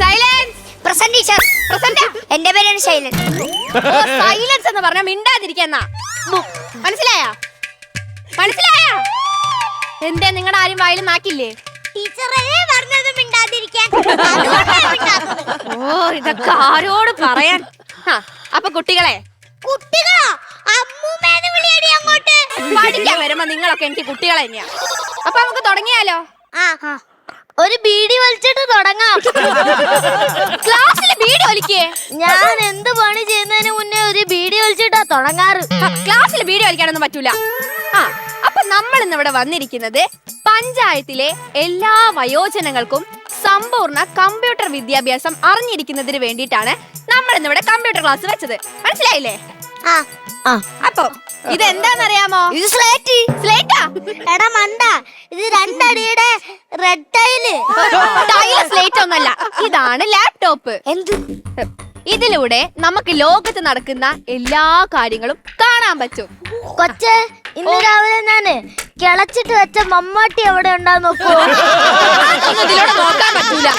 Silence. Present teacher. Present. എന്റെ പേരാണ് Shailan. Silence എന്ന് പറഞ്ഞാൽ മിണ്ടാതിരിക്കുന്ന. മനസ്സിലായോ? മനസ്സിലായോ? എന്തേ നിങ്ങളുടെ ആരും വായിൽ നാക്കില്ലേ? ടീച്ചറേ പറഞ്ഞത് മിണ്ടാതിരിക്കാൻ. ഓ ഇതൊക്കെ ആരോട് പറയാൻ. അപ്പൊ കുട്ടികളെ, കുട്ടികളോ? അമ്മൂമ്മേന്ന് വിളിയടി അങ്ങോട്ട്. പഠിക്കാൻ വരുമ്പോ നിങ്ങളൊക്കെ എനിക്ക് കുട്ടികളെ തന്നെയാ. അപ്പൊ നമുക്ക് തുടങ്ങിയാലോ? ഒരു ബീഡി വലിച്ചിട്ട് തുടങ്ങാം. ക്ലാസ്സിൽ ബീഡി വലിക്കേ? ഞാൻ എന്ത് പണി ചെയ്യുന്നതിന് മുന്നേ ഒരു ബീഡി വലിച്ചിട്ടാ തുടങ്ങാറ്. ക്ലാസ്സിൽ ബീഡി വലിക്കാനൊന്നും പറ്റൂല. അപ്പൊ നമ്മൾ ഇന്ന് ഇവിടെ വന്നിരിക്കുന്നത് പഞ്ചായത്തിലെ എല്ലാ വയോജനങ്ങൾക്കും സമ്പൂർണ്ണ കമ്പ്യൂട്ടർ വിദ്യാഭ്യാസം അറിഞ്ഞിരിക്കുന്നതിന് വേണ്ടിയിട്ടാണ് നമ്മൾ ഇന്നിവിടെ കമ്പ്യൂട്ടർ ക്ലാസ് വെച്ചത്. മനസ്സിലായില്ലേ? അപ്പൊ ഇതെന്താന്നറിയാമോ? ഇത് സ്ലേറ്റ്. സ്ലേറ്റാ? എടാ മണ്ട, ഇത് 2 അടിയുടെ റെഡ് ടൈല്. സ്ലേറ്റ് ഒന്നല്ല, ഇതാണ് ലാപ്ടോപ്പ്. എന്ത്? ഇതിലൂടെ നമുക്ക് ലോകത്ത് നടക്കുന്ന എല്ലാ കാര്യങ്ങളും കാണാൻ പറ്റും. കൊച്ചേ, ഇന്ന് രാവിലെ ഞാന് കിളച്ചിട്ട് വെച്ച മമ്മാട്ടി എവിടെ ഉണ്ടാന്ന് നോക്കൂ. ഇതിലൂടെ നോക്കാൻ പറ്റൂല.